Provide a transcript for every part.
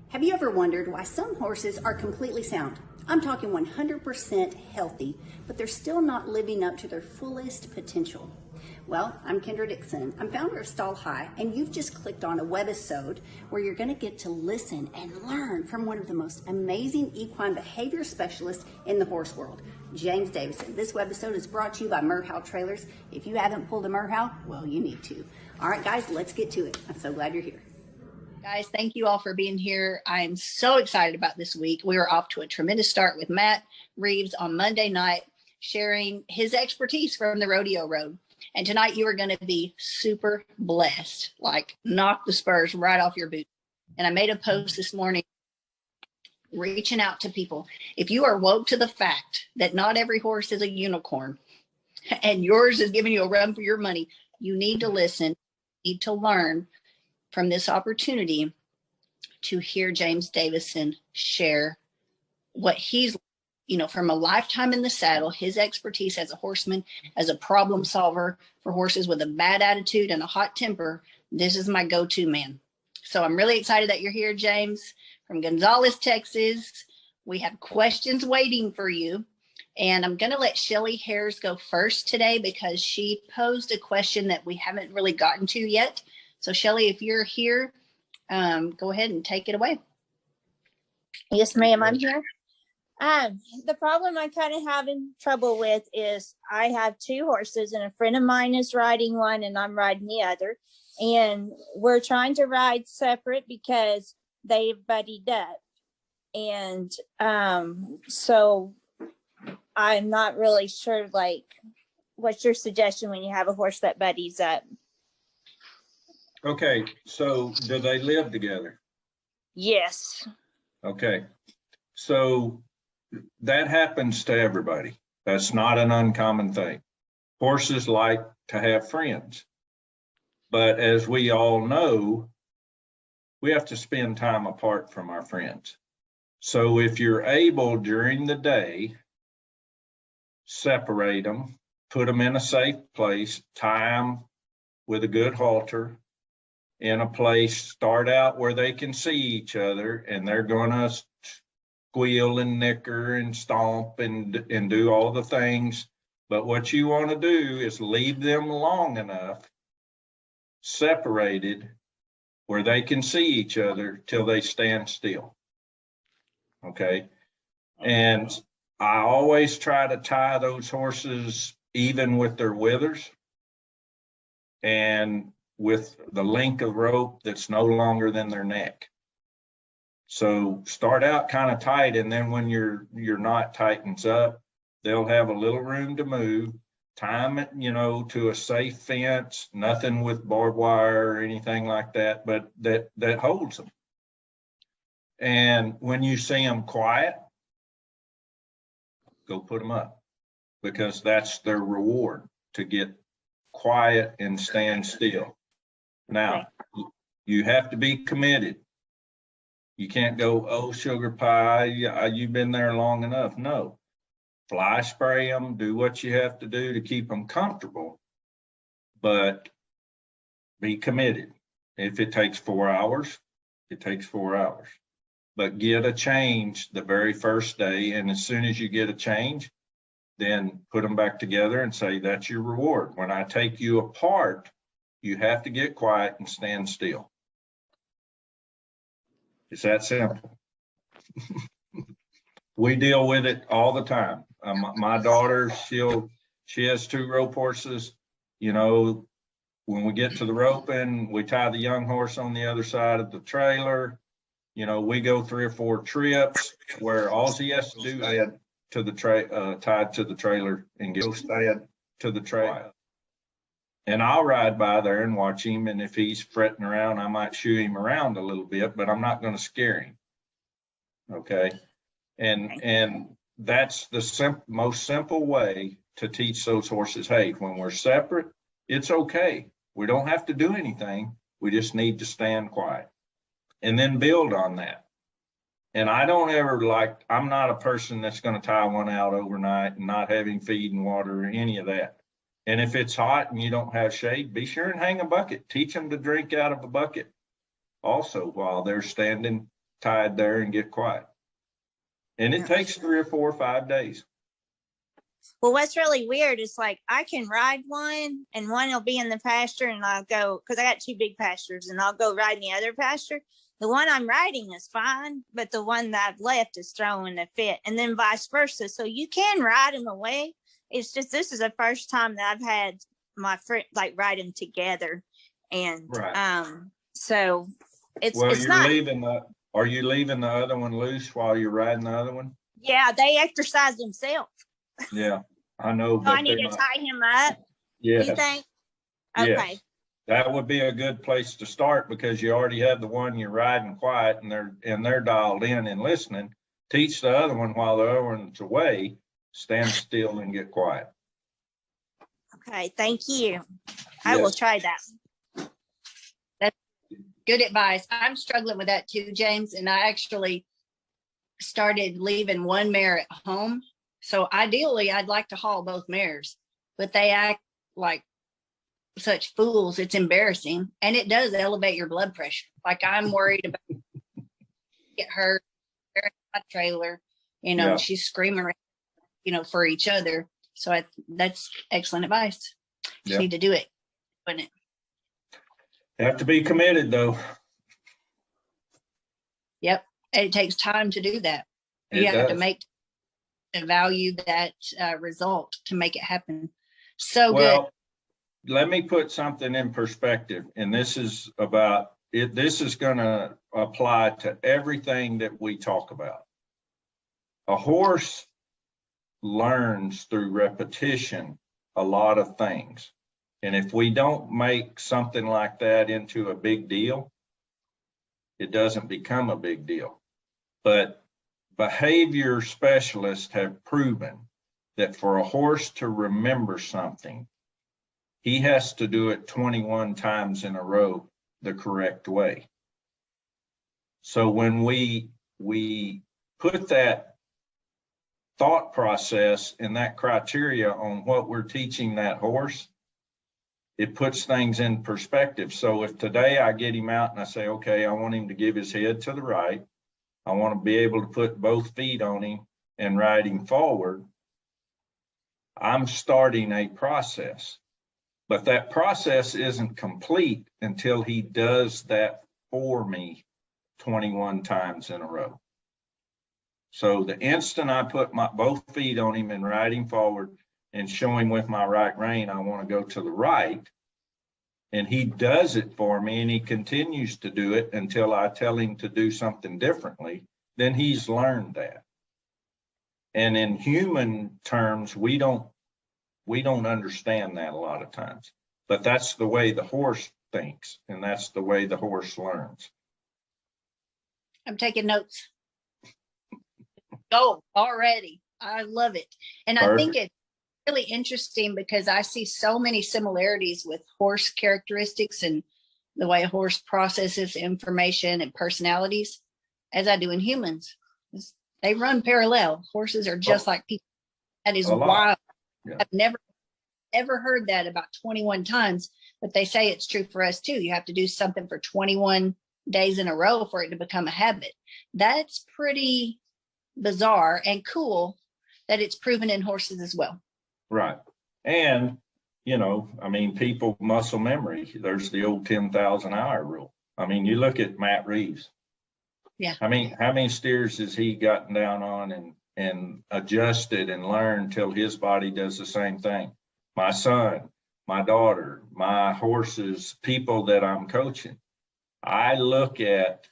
Have you ever wondered why some horses are completely sound? I'm talking 100% healthy, but they're still not living up to their fullest potential. Well, I'm Kendra Dixon. I'm founder of Stall High, and you've just clicked on a webisode where you're going to get to listen and learn from one of the most amazing equine behavior specialists in the horse world, James Davison. This webisode is brought to you by Merhow Trailers. If you haven't pulled a Merhow, well, you need to. All right, guys, let's get to it. I'm so glad you're here. Guys, thank you all for being here. I'm so excited about this week. We are off to a tremendous start with Matt Reeves on Monday night, sharing his expertise from the rodeo road. And tonight you are going to be super blessed, like knock the spurs right off your boots. And I made a post this morning reaching out to people. If you are woke to the fact that not every horse is a unicorn and yours is giving you a run for your money, you need to listen, you need to learn from this opportunity to hear James Davison share what he's, from a lifetime in the saddle, his expertise as a horseman, as a problem solver for horses with a bad attitude and a hot temper. This is my go-to man. So I'm really excited that you're here, James, from Gonzales, Texas. We have questions waiting for you. And I'm going to let Shelly Hares go first today because she posed a question that we haven't really gotten to yet. So Shelly, if you're here, go ahead and take it away. Yes, ma'am, I'm here. The problem I kind of having trouble with is I have two horses and a friend of mine is riding one and I'm riding the other. And we're trying to ride separate because they've buddied up. And so I'm not really sure, what's your suggestion when you have a horse that buddies up? Okay, so do they live together? Yes. Okay, so that happens to everybody. That's not an uncommon thing. Horses like to have friends. But as we all know, we have to spend time apart from our friends. So if you're able during the day, separate them, put them in a safe place, tie them with a good halter, in a place, start out where they can see each other and they're going to squeal and nicker and stomp and do all the things. But what you want to do is leave them long enough separated where they can see each other till they stand still. Okay. And I always try to tie those horses even with their withers and with the length of rope that's no longer than their neck. So start out kind of tight, and then when your knot tightens up, they'll have a little room to move. Time it, to a safe fence, nothing with barbed wire or anything like that, but that holds them. And when you see them quiet, go put them up, because that's their reward, to get quiet and stand still. Now, you have to be committed. You can't go, oh, sugar pie, you've been there long enough. No, fly spray them, do what you have to do to keep them comfortable, but be committed. If it takes 4 hours, it takes 4 hours. But get a change the very first day, and as soon as you get a change, then put them back together and say, that's your reward. When I take you apart, you have to get quiet and stand still. It's that simple. We deal with it all the time. My daughter, she has 2 rope horses. When we get to the roping, we tie the young horse on the other side of the trailer. We go 3 or 4 trips where all he has to do is to the tied to the trailer and go stand to the trailer. And I'll ride by there and watch him. And if he's fretting around, I might shoo him around a little bit, but I'm not going to scare him. Okay. And that's the most simple way to teach those horses, hey, when we're separate, it's okay. We don't have to do anything. We just need to stand quiet and then build on that. And I don't ever I'm not a person that's going to tie one out overnight and not have him feed and water or any of that. And if it's hot and you don't have shade, be sure and hang a bucket. Teach them to drink out of a bucket also while they're standing tied there and get quiet. And it takes 3 or 4 or 5 days. Well, what's really weird is like I can ride one and one will be in the pasture and I'll go, because I got 2 big pastures, and I'll go ride in the other pasture. The one I'm riding is fine, but the one that I've left is throwing a fit, and then vice versa. So you can ride them away. It's just, this is the first time that I've had my friend like ride them together. And Right. so it's Well, it's not. are you leaving the other one loose while you're riding the other one? Yeah, they exercise themselves. Yeah, I know. So But I need to tie him up. Yes. You think? Yes. Okay. That would be a good place to start, because you already have the one you're riding quiet and they're dialed in and listening. Teach the other one while the other one's away, stand still and get quiet. Okay, thank you. I will Yes. try that. That's good advice. I'm struggling with that too, James. And I actually started leaving one mare at home. So ideally, I'd like to haul both mares, but they act like such fools. It's embarrassing, and it does elevate your blood pressure. Like, I'm worried about get hurt in my trailer, Yeah. she's screaming, for each other. So that's excellent advice. Just Yeah. need to do it, wouldn't it? Have to be committed though. Yep. It takes time to do that. It You have to does. value that result to make it happen. So Well, let me put something in perspective, and this is about it. This is going to apply to everything that we talk about. A horse learns through repetition a lot of things. And if we don't make something like that into a big deal, it doesn't become a big deal. But behavior specialists have proven that for a horse to remember something, he has to do it 21 times in a row the correct way. So when we put that thought process and that criteria on what we're teaching that horse, it puts things in perspective. So if today I get him out and I say, okay, I want him to give his head to the right, I want to be able to put both feet on him and ride him forward, I'm starting a process. But that process isn't complete until he does that for me 21 times in a row. So the instant I put both feet on him and ride him forward and show him with my right rein, I want to go to the right, and he does it for me and he continues to do it until I tell him to do something differently, then he's learned that. And in human terms, we don't understand that a lot of times, but that's the way the horse thinks, and that's the way the horse learns. I'm taking notes. Go already. I love it. And Perfect. I think it's really interesting because I see so many similarities with horse characteristics and the way a horse processes information and personalities as I do in humans. They run parallel. Horses are just like people. That is wild. Yeah. I've never ever heard that about 21 times, but they say it's true for us too. You have to do something for 21 days in a row for it to become a habit. That's pretty bizarre and cool that it's proven in horses as well. Right. And, people muscle memory. There's the old 10,000 hour rule. I mean, you look at Matt Reeves. Yeah. How many steers has he gotten down on and adjusted and learned till his body does the same thing? My son, my daughter, my horses, people that I'm coaching. I look at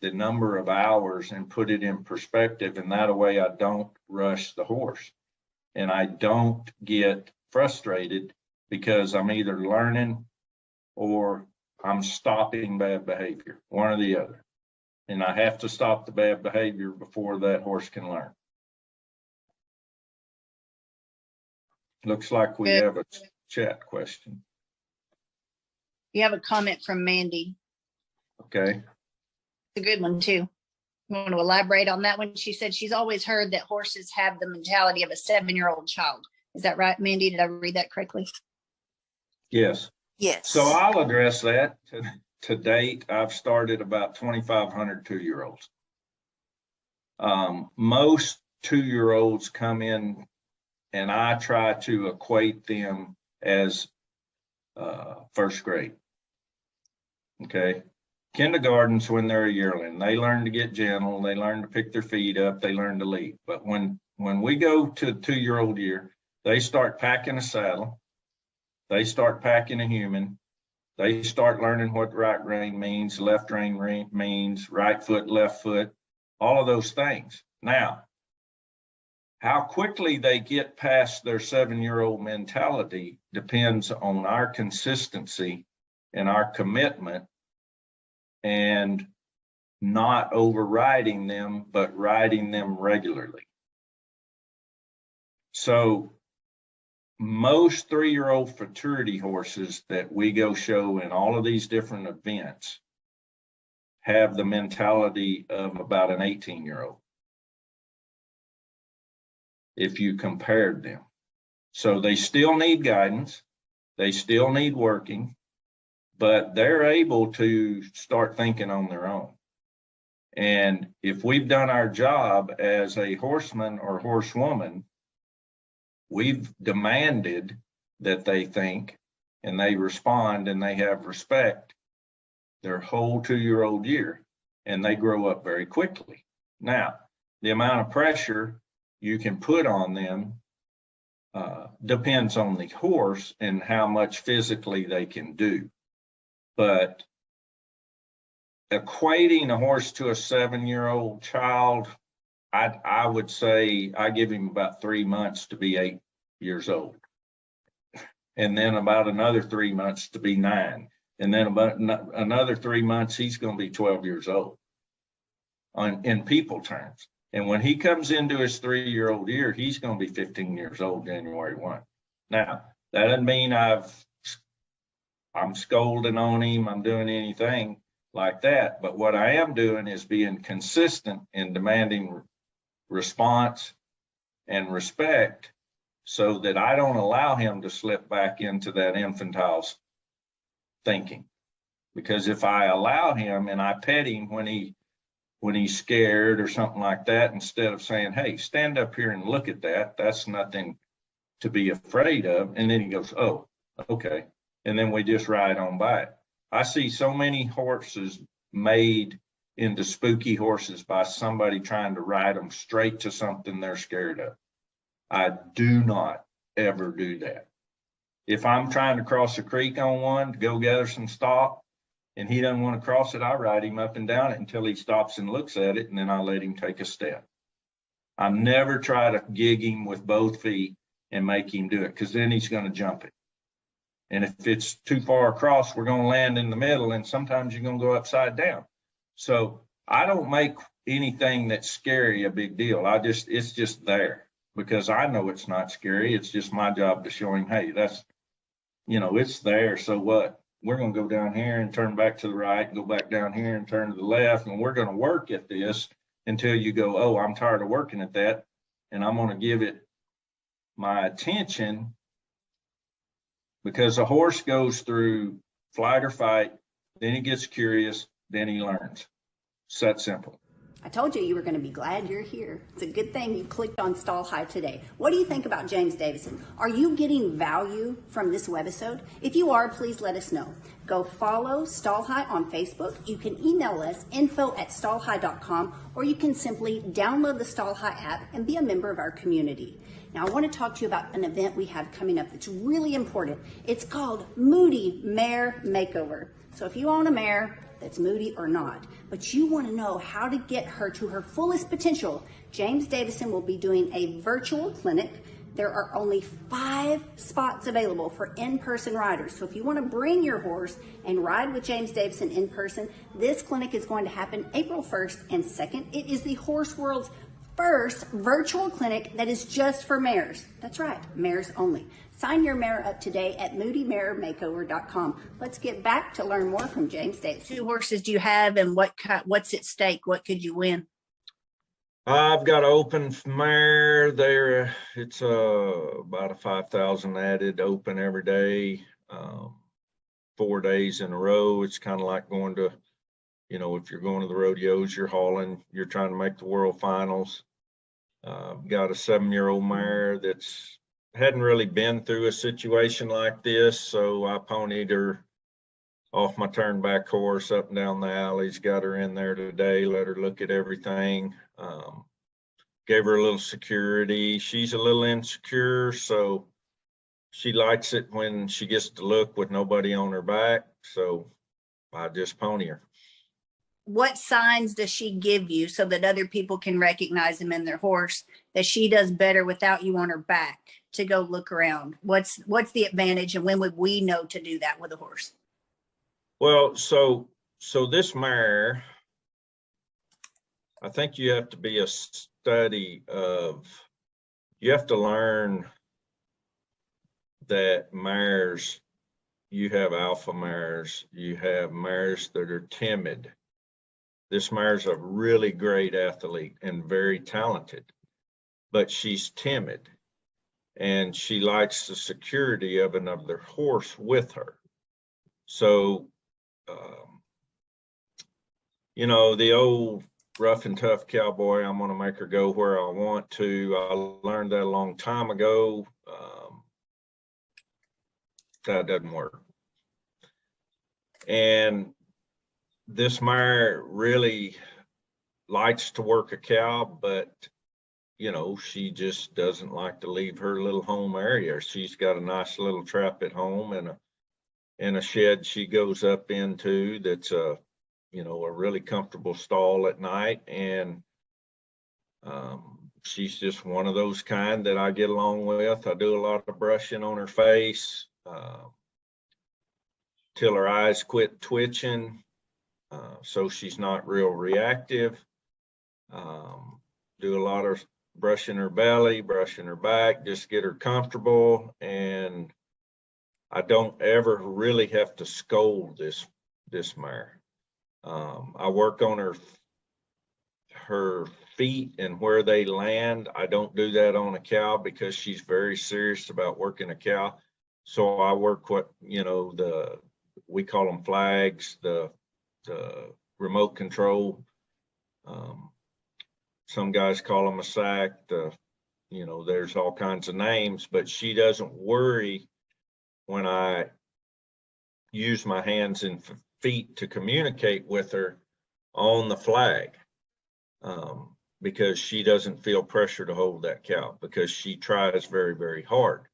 the number of hours and put it in perspective, and that way I don't rush the horse and I don't get frustrated because I'm either learning or I'm stopping bad behavior, one or the other. And I have to stop the bad behavior before that horse can learn. Looks like we have a chat question. You have a comment from Mandy. Okay. It's a good one too. You want to elaborate on that one? She said she's always heard that horses have the mentality of a 7-year-old child. Is that right, Mandy? Did I read that correctly? Yes. Yes. So I'll address that. To date, I've started about 2,500 2-year-olds. Most 2-year-olds come in and I try to equate them as first grade. Okay. Kindergarten's when they're a yearling. They learn to get gentle. They learn to pick their feet up. They learn to leap. But when we go to 2-year-old year, they start packing a saddle. They start packing a human. They start learning what right rein means, left rein means, right foot, left foot, all of those things. Now, how quickly they get past their 7-year-old mentality depends on our consistency and our commitment and not overriding them, but riding them regularly. So most 3-year-old futurity horses that we go show in all of these different events have the mentality of about an 18-year-old. If you compared them. So they still need guidance. They still need working, but they're able to start thinking on their own. And if we've done our job as a horseman or horsewoman, we've demanded that they think and they respond and they have respect their whole 2-year-old year, and they grow up very quickly. Now, the amount of pressure you can put on them depends on the horse and how much physically they can do. But equating a horse to a 7-year-old child, I would say I give him about 3 months to be 8 years old. And then about another 3 months to be 9. And then about another 3 months, he's going to be 12 years old in people terms. And when he comes into his 3-year-old year, he's going to be 15 years old January 1. Now, that doesn't mean I'm scolding on him, I'm doing anything like that. But what I am doing is being consistent in demanding response and respect so that I don't allow him to slip back into that infantile thinking. Because if I allow him and I pet him when he's scared or something like that, instead of saying, hey, stand up here and look at that, that's nothing to be afraid of. And then he goes, oh, okay. And then we just ride on by it. I see so many horses made into spooky horses by somebody trying to ride them straight to something they're scared of. I do not ever do that. If I'm trying to cross a creek on one to go gather some stock and he doesn't want to cross it, I ride him up and down it until he stops and looks at it, and then I let him take a step. I never try to gig him with both feet and make him do it, because then he's going to jump it. And if it's too far across, we're going to land in the middle, and sometimes you're going to go upside down. So I don't make anything that's scary a big deal. It's just there because I know it's not scary. It's just my job to show him, hey, that's, it's there. So what? We're going to go down here and turn back to the right and go back down here and turn to the left. And we're going to work at this until you go, oh, I'm tired of working at that. And I'm going to give it my attention, because a horse goes through flight or fight, then he gets curious, then he learns. It's that simple. I told you were going to be glad you're here. It's a good thing you clicked on Stall High today. What do you think about James Davison? Are you getting value from this webisode? If you are, please let us know. Go follow Stall High on Facebook. You can email us info@stallhigh.com, or you can simply download the Stall High app and be a member of our community. Now, I want to talk to you about an event we have coming up that's really important. It's called Moody Mare Makeover. So if you own a mare that's moody or not, but you want to know how to get her to her fullest potential, James Davison will be doing a virtual clinic. There are only 5 spots available for in-person riders. So if you want to bring your horse and ride with James Davison in person, this clinic is going to happen April 1st and 2nd. It is the horse world's first virtual clinic that is just for mares. That's right, mares only. Sign your mare up today at moodymaremakeover.com. Let's get back to learn more from James Davison. 2 horses do you have, and what's at stake? What could you win? I've got an open mare there. It's about a 5,000 added open every day, 4 days in a row. It's kind of like going to You know, if you're going to the rodeos, you're hauling, you're trying to make the world finals. Got a 7-year-old mare that's hadn't really been through a situation like this, so I ponied her off my turnback horse up and down the alleys, got her in there today, let her look at everything. Gave her a little security. She's a little insecure, so she likes it when she gets to look with nobody on her back. So I just pony her. What signs does she give you so that other people can recognize them in their horse, that she does better without you on her back to go look around? What's the advantage, and when would we know to do that with a horse? Well, so this mare, I think you have to be a study of, you have to learn that mares, you have alpha mares, you have mares that are timid. This mare's a really great athlete and very talented, but she's timid and she likes the security of another horse with her. So, you know, the old rough and tough cowboy, I'm going to make her go where I want to. I learned that a long time ago. That doesn't work. And this mare really likes to work a cow, but you know, she just doesn't like to leave her little home area. She's got a nice little trap at home and a shed she goes up into that's a, you know, a really comfortable stall at night. And she's just one of those kind that I get along with. I do a lot of brushing on her face till her eyes quit twitching. So she's not real reactive. Do a lot of brushing her belly, brushing her back, just get her comfortable. And I don't ever really have to scold this mare. I work on her feet and where they land. I don't do that on a cow because she's very serious about working a cow. So I work what, you know, we call them flags, the remote control. Some guys call them a sack. You know, there's all kinds of names, but she doesn't worry when I use my hands and feet to communicate with her on the flag, because she doesn't feel pressure to hold that cow because she tries very, very hard.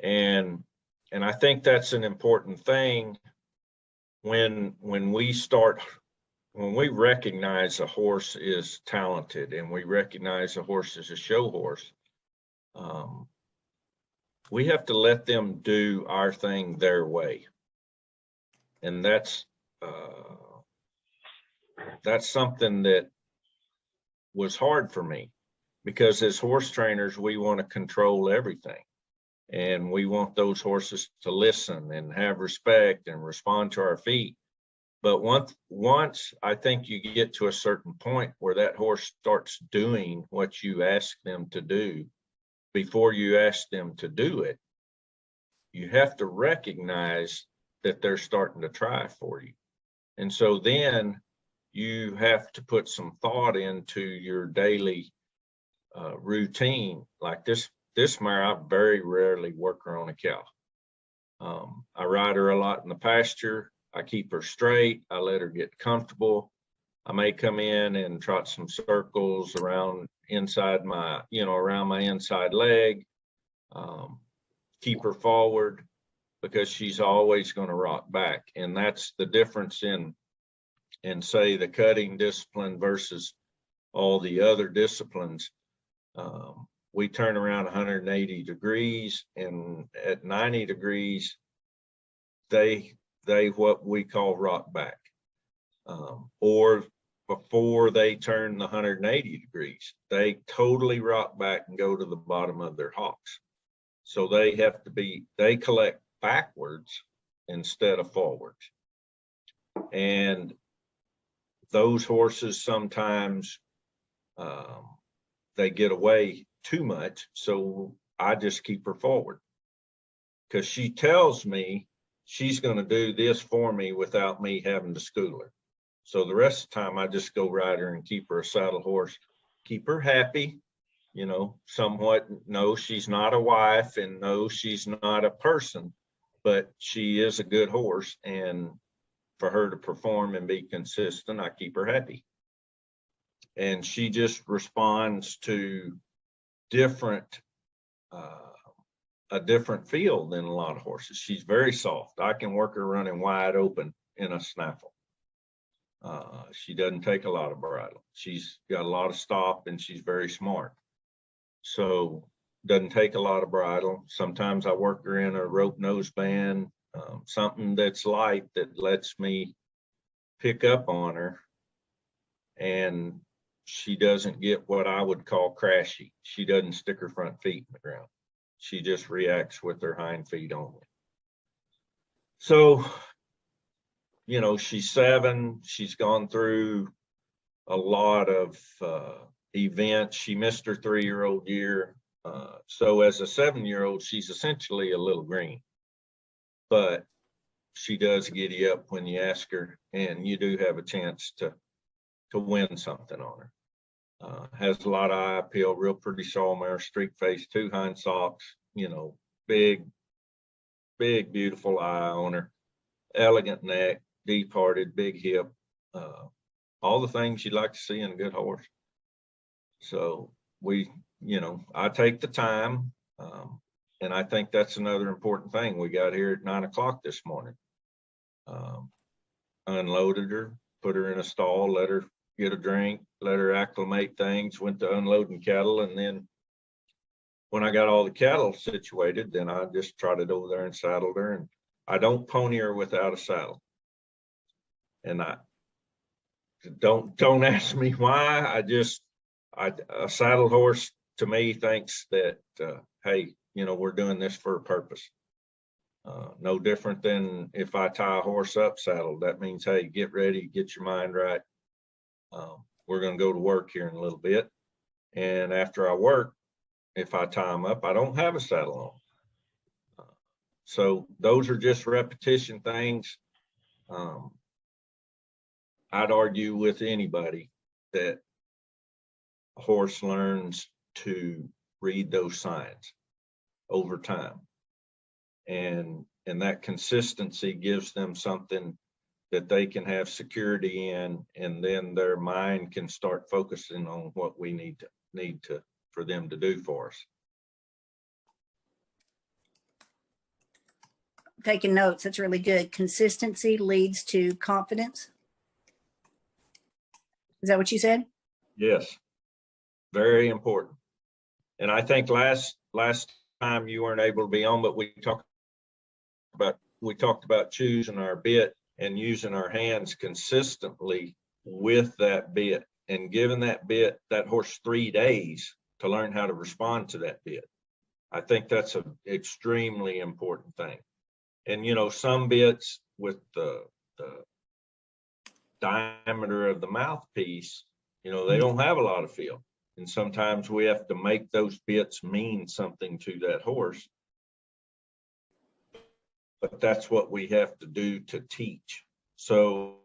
And I think that's an important thing when we recognize a horse is talented and we recognize a horse is a show horse. We have to let them do our thing their way. And that's something that was hard for me, because as horse trainers, we want to control everything. And we want those horses to listen and have respect and respond to our feet. But once I think you get to a certain point where that horse starts doing what you ask them to do before you ask them to do it, you have to recognize that they're starting to try for you. And so then you have to put some thought into your daily routine. Like this mare, I very rarely work her on a cow. I ride her a lot in the pasture. I keep her straight. I let her get comfortable. I may come in and trot some circles around inside my, around my inside leg. Keep her forward, because she's always going to rock back. And that's the difference in say the cutting discipline versus all the other disciplines. We turn around 180 degrees, and at 90 degrees, they what we call rock back, or before they turn the 180 degrees, they totally rock back and go to the bottom of their hocks. So they collect backwards instead of forwards. And those horses sometimes they get away too much. So I just keep her forward, because she tells me she's going to do this for me without me having to school her. So the rest of the time I just go ride her and keep her a saddle horse, keep her happy, you know, somewhat. No, she's not a wife, and no, she's not a person, but she is a good horse. And for her to perform and be consistent, I keep her happy. And she just responds to different, a different feel than a lot of horses. She's very soft. I can work her running wide open in a snaffle. She doesn't take a lot of bridle. She's got a lot of stop, and she's very smart. So doesn't take a lot of bridle. Sometimes I work her in a rope nose band, something that's light that lets me pick up on her, and she doesn't get what I would call crashy. She doesn't stick her front feet in the ground. She just reacts with her hind feet only. So, you know, she's 7. She's gone through a lot of events. She missed her 3-year-old year. So as a 7-year-old, she's essentially a little green, but she does giddy up when you ask her, and you do have a chance to win something on her. Has a lot of eye appeal, real pretty saw mare, streak face, 2 hind socks, you know, big, beautiful eye on her, elegant neck, deep hearted, big hip, all the things you'd like to see in a good horse. So we, you know, I take the time, and I think that's another important thing. We got here at 9 o'clock this morning, unloaded her, put her in a stall, let her get a drink, let her acclimate things, went to unloading cattle. And then when I got all the cattle situated, then I just trotted over there and saddled her. And I don't pony her without a saddle. And I don't ask me why. A saddle horse to me thinks that, hey, you know, we're doing this for a purpose. No different than if I tie a horse up saddled. That means, hey, get ready, get your mind right. We're going to go to work here in a little bit. And after I work, if I tie them up, I don't have a saddle on. So those are just repetition things. I'd argue with anybody that a horse learns to read those signs over time. And that consistency gives them something that they can have security in, and then their mind can start focusing on what we need to for them to do for us. Taking notes, that's really good. Consistency leads to confidence. Is that what you said? Yes, very important. And I think last time you weren't able to be on, but we talked about choosing our bit and using our hands consistently with that bit, and giving that horse 3 days to learn how to respond to that bit. I think that's an extremely important thing. And, you know, some bits with the diameter of the mouthpiece, you know, they don't have a lot of feel. And sometimes we have to make those bits mean something to that horse. But that's what we have to do to teach. So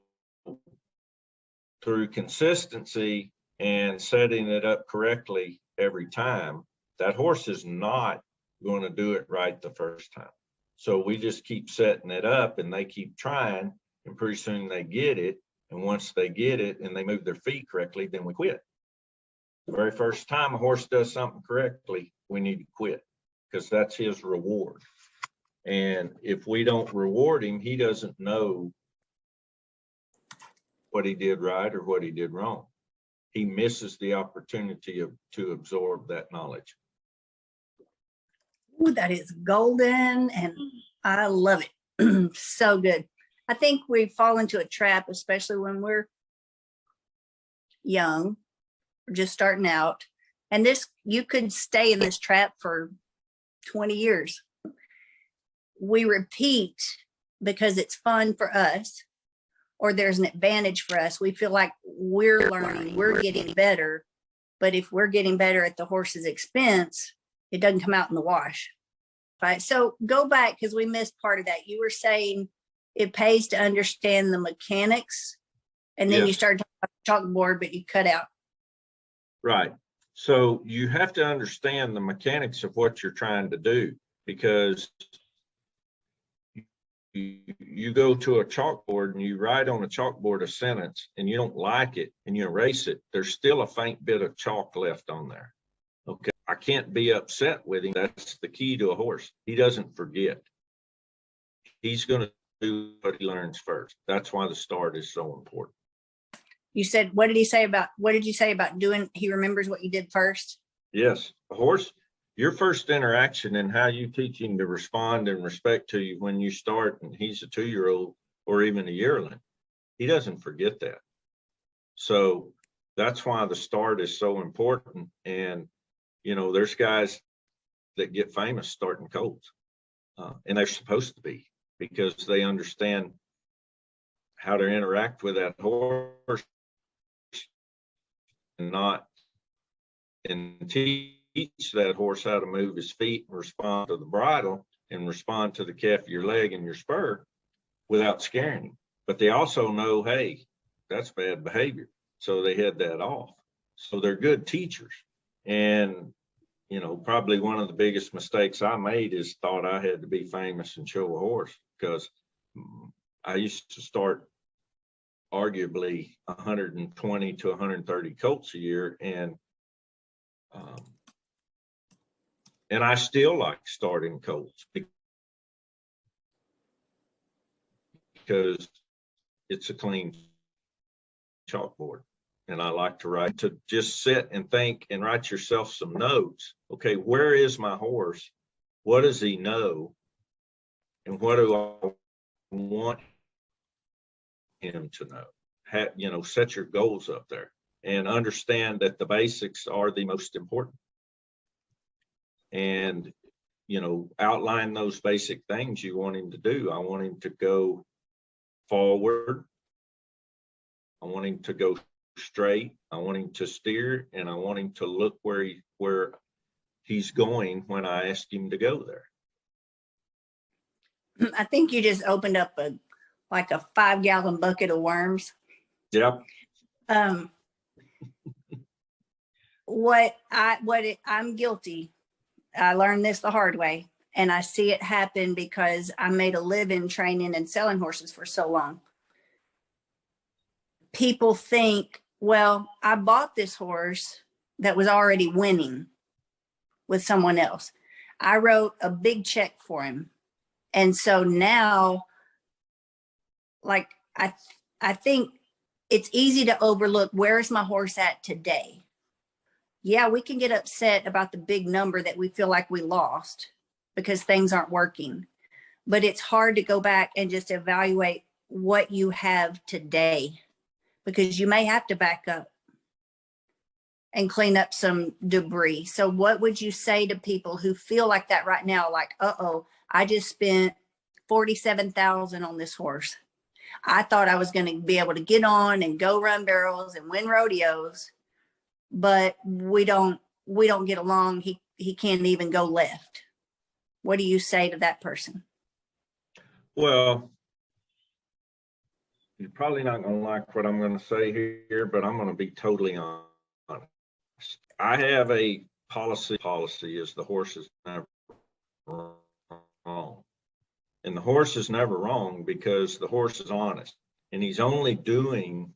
through consistency and setting it up correctly every time, that horse is not going to do it right the first time. So we just keep setting it up, and they keep trying, and pretty soon they get it. And once they get it and they move their feet correctly, then we quit. The very first time a horse does something correctly, we need to quit, because that's his reward. And if we don't reward him, he doesn't know what he did right or what he did wrong. He misses the opportunity to absorb that knowledge. Ooh, that is golden, and I love it. So good. I think we fall into a trap, especially when we're young, or just starting out. And you could stay in this trap for 20 years. We repeat because it's fun for us, or there's an advantage for us. We feel like we're learning, we're getting better. But if we're getting better at the horse's expense, it doesn't come out in the wash. Right. So go back, because we missed part of that. You were saying it pays to understand the mechanics And then you Yes. started talking about chalkboard, but you cut out. Right. So you have to understand the mechanics of what you're trying to do, because you go to a chalkboard and you write on a chalkboard a sentence and you don't like it and you erase it, there's still a faint bit of chalk left on there. Okay. I can't be upset with him. That's the key to a horse. He doesn't forget. He's going to do what he learns first. That's why the start is so important. You said, what did you say about doing? He remembers what you did first. Yes. A horse, your first interaction and how you teach him to respond and respect to you when you start, and he's a 2-year-old or even a yearling, he doesn't forget that. So that's why the start is so important. And, you know, there's guys that get famous starting colts, and they're supposed to be, because they understand how to interact with that horse and teach that horse how to move his feet and respond to the bridle and respond to the calf of your leg and your spur without scaring him. But they also know, hey, that's bad behavior. So they head that off. So they're good teachers. And, you know, probably one of the biggest mistakes I made is thought I had to be famous and show a horse, because I used to start arguably 120 to 130 colts a year. And I still like starting colts because it's a clean chalkboard. And I like to just sit and think and write yourself some notes. Okay, where is my horse? What does he know? And what do I want him to know? You know, set your goals up there and understand that the basics are the most important. And, you know, outline those basic things you want him to do. I want him to go forward. I want him to go straight. I want him to steer, and I want him to look where he's going when I ask him to go there. I think you just opened up a 5-gallon bucket of worms. Yep. I'm guilty. I learned this the hard way, and I see it happen because I made a living training and selling horses for so long. People think, well, I bought this horse that was already winning with someone else. I wrote a big check for him. And so now, like, I think it's easy to overlook, where is my horse at today? Yeah, we can get upset about the big number that we feel like we lost because things aren't working. But it's hard to go back and just evaluate what you have today, because you may have to back up and clean up some debris. So what would you say to people who feel like that right now? Like, uh-oh, I just spent $47,000 on this horse. I thought I was going to be able to get on and go run barrels and win rodeos, but we don't get along. He can't even go left. What do you say to that person? Well, you're probably not going to like what I'm going to say here, but I'm going to be totally honest. I have a policy is the horse is never wrong. And the horse is never wrong because the horse is honest. And he's only doing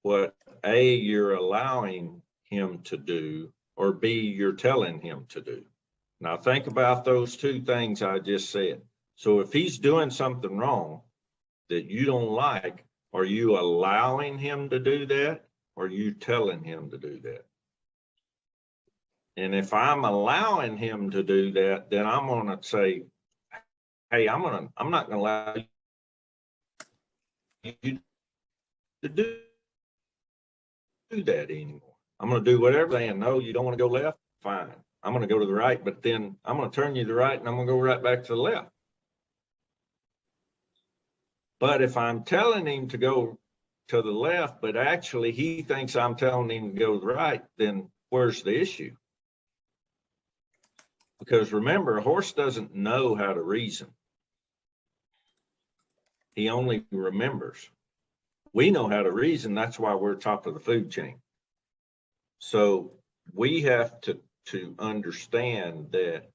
what A, you're allowing him to do, or B, you're telling him to do. Now think about those two things I just said. So if he's doing something wrong that you don't like, are you allowing him to do that, or are you telling him to do that? And if I'm allowing him to do that, then I'm going to say, hey, I'm not going to allow you to do that anymore. I'm going to do whatever. Saying, no, you don't want to go left? Fine. I'm going to go to the right, but then I'm going to turn you to the right and I'm going to go right back to the left. But if I'm telling him to go to the left, but actually he thinks I'm telling him to go to the right, then where's the issue? Because remember, a horse doesn't know how to reason. He only remembers. We know how to reason. That's why we're top of the food chain. So we have to understand that,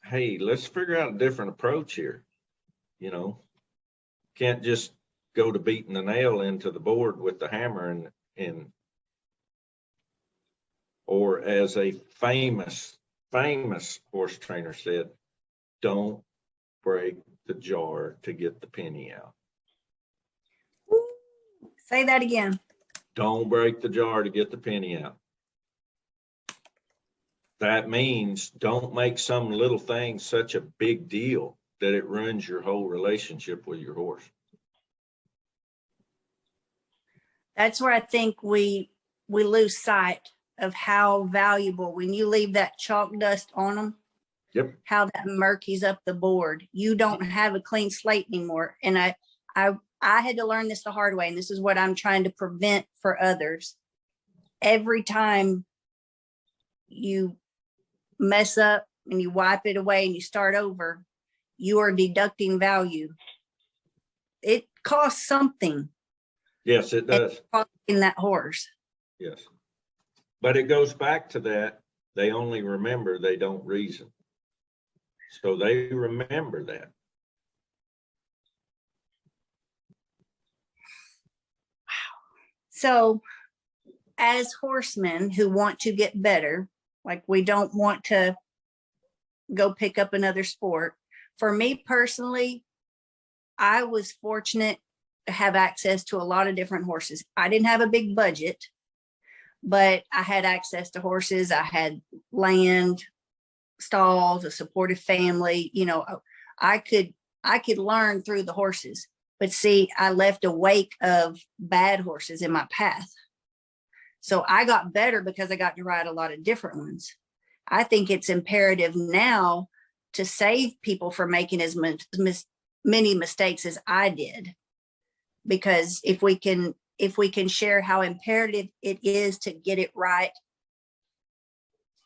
hey, let's figure out a different approach here. You know, can't just go to beating the nail into the board with the hammer and or as a famous horse trainer said, don't break the jar to get the penny out. Say that again. Don't break the jar to get the penny out. That means don't make some little thing such a big deal that it ruins your whole relationship with your horse. That's where I think we lose sight of how valuable, when you leave that chalk dust on them, Yep. how that murkies up the board. You don't have a clean slate anymore. And I had to learn this the hard way, and this is what I'm trying to prevent for others. Every time you mess up and you wipe it away and you start over, you are deducting value. It costs something. Yes, it does. In that horse. Yes. But it goes back to that. They only remember, they don't reason. So they remember that. So as horsemen who want to get better, like we don't want to go pick up another sport. For me personally, I was fortunate to have access to a lot of different horses. I didn't have a big budget, but I had access to horses. I had land, stalls, a supportive family. You know, I could learn through the horses. But see, I left a wake of bad horses in my path. So I got better because I got to ride a lot of different ones. I think it's imperative now to save people from making as many mistakes as I did. Because if we can share how imperative it is to get it right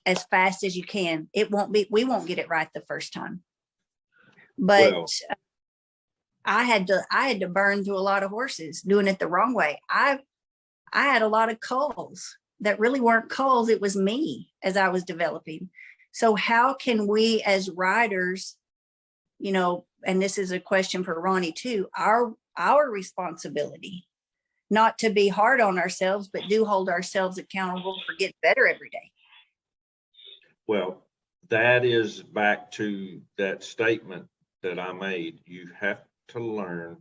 as fast as you can, we won't get it right the first time. But well, I had to burn through a lot of horses doing it the wrong way. I had a lot of culls that really weren't culls. It was me as I was developing. So how can we as riders, you know, and this is a question for Ronnie too, our responsibility, not to be hard on ourselves, but do hold ourselves accountable for getting better every day. Well, that is back to that statement that I made. You have to learn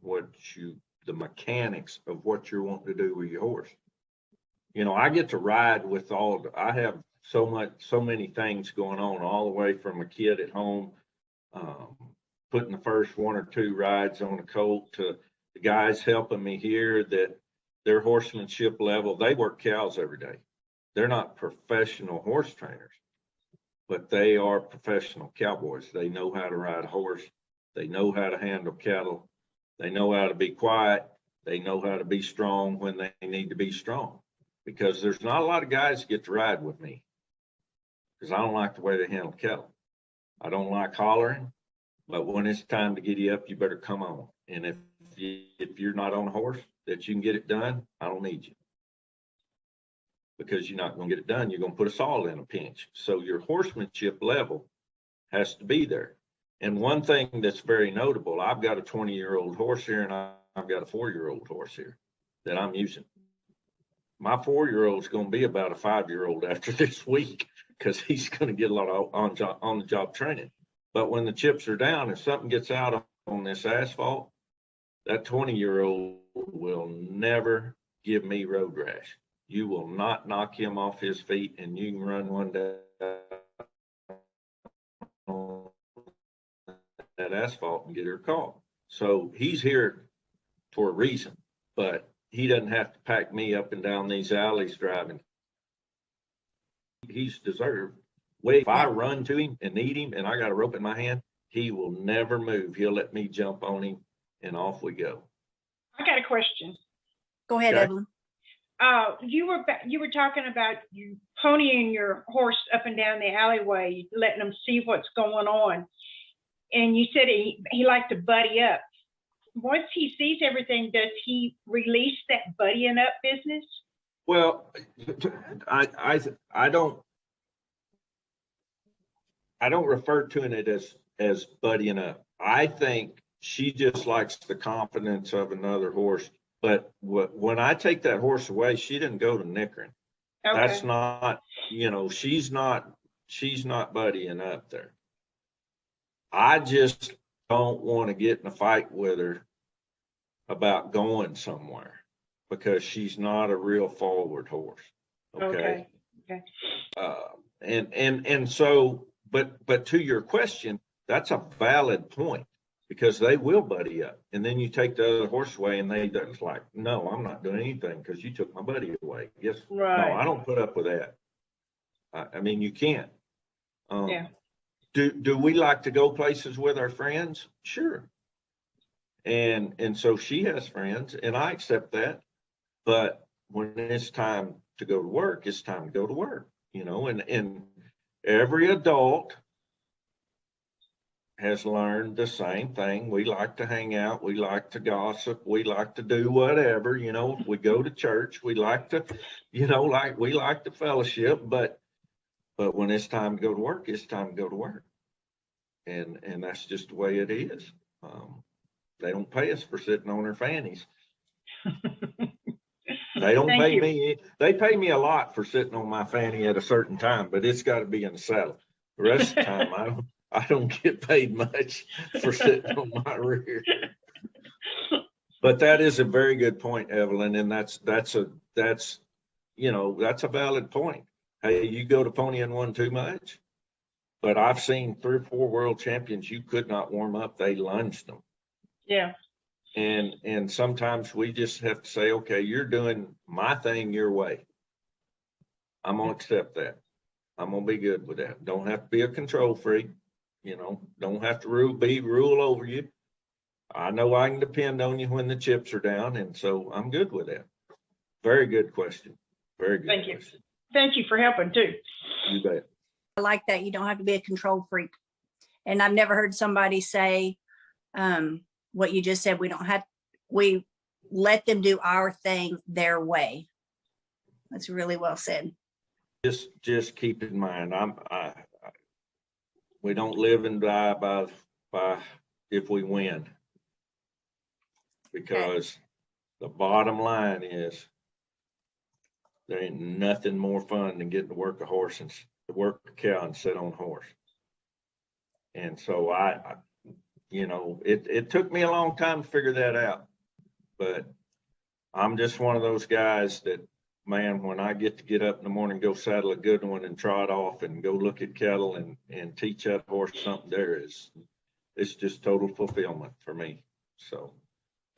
the mechanics of what you're wanting to do with your horse. You know, I get to ride with I have so many things going on, all the way from a kid at home, putting the first 1 or 2 rides on a colt, to the guys helping me here that their horsemanship level, they work cows every day. They're not professional horse trainers, but they are professional cowboys. They know how to ride a horse. They know how to handle cattle. They know how to be quiet. They know how to be strong when they need to be strong. Because there's not a lot of guys that get to ride with me, because I don't like the way they handle cattle. I don't like hollering, but when it's time to get you up, you better come on. And if you're not on a horse that you can get it done, I don't need you. Because you're not going to get it done, you're going to put us all in a pinch. So your horsemanship level has to be there. And one thing that's very notable, I've got a 20-year-old horse here, and I've got a 4-year-old horse here that I'm using. My 4-year-old is going to be about a 5-year-old after this week, because he's going to get a lot of on the job training. But when the chips are down, if something gets out on this asphalt, that 20-year-old will never give me road rash. You will not knock him off his feet, and you can run one down on that asphalt and get her caught. So he's here for a reason, but he doesn't have to pack me up and down these alleys driving. He's deserved. If I run to him and need him and I got a rope in my hand, he will never move. He'll let me jump on him, and off we go. I got a question. Go ahead, Okay. Evelyn. You were talking about you ponying your horse up and down the alleyway, letting them see what's going on, and you said he liked to buddy up. once he sees everything, does he release that buddying up business? Well, I don't refer to it as buddying up. I think she just likes the confidence of another horse. But when I take that horse away, she didn't go to nickering. Okay. That's not, she's not buddying up there. I just don't want to get in a fight with her about going somewhere because she's not a real forward horse. Okay. And so, but to your question, that's a valid point because they will buddy up. And then you take the other horse away and it's like, no, I'm not doing anything because you took my buddy away. Yes. Right. No, I don't put up with that. I mean, you can't. Yeah. Do we like to go places with our friends? Sure. And so she has friends and I accept that. But when it's time to go to work, it's time to go to work, and every adult has learned the same thing. We like to hang out. We like to gossip. We like to do whatever, we go to church. We like to, we like to fellowship, but when it's time to go to work, it's time to go to work. And that's just the way it is. They don't pay us for sitting on our fannies. They don't pay me. They pay me a lot for sitting on my fanny at a certain time, but it's got to be in the saddle. The rest of the time, I don't get paid much for sitting on my rear. But that is a very good point, Evelyn, and that's a valid point. Hey, you go to Pony and One too much, but I've seen 3 or 4 world champions. You could not warm up; they lunged them. Yeah. And sometimes we just have to say, okay, you're doing my thing your way. I'm gonna accept that. I'm gonna be good with that. Don't have to be a control freak. Don't have to rule over you. I know I can depend on you when the chips are down, and so I'm good with that. Very good question. Very good. Thank you. Question. Thank you for helping too. You bet. I like that. You don't have to be a control freak. And I've never heard somebody say what you just said. We let them do our thing their way. That's really well said. Just keep in mind, we don't live and die by if we win, because the bottom line is there ain't nothing more fun than getting to work a horse and to work a cow and sit on a horse. And so it took me a long time to figure that out, but I'm just one of those guys that, man, when I get to get up in the morning, go saddle a good one and trot off and go look at cattle and teach that horse something, it's just total fulfillment for me. So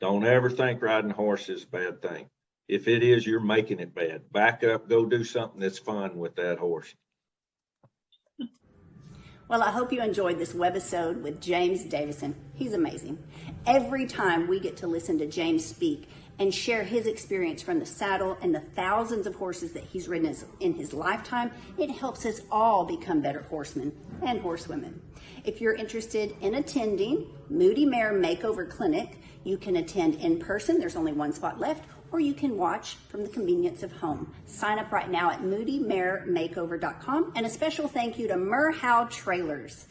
don't ever think riding a horse is a bad thing. If it is, you're making it bad. Back up, go do something that's fun with that horse. Well, I hope you enjoyed this webisode with James Davison. He's amazing. Every time we get to listen to James speak and share his experience from the saddle and the thousands of horses that he's ridden in his lifetime, it helps us all become better horsemen and horsewomen. If you're interested in attending Moody Mare Makeover Clinic, you can attend in person. There's only one spot left, or you can watch from the convenience of home. Sign up right now at moodymaremakeover.com. And a special thank you to Merhow Trailers.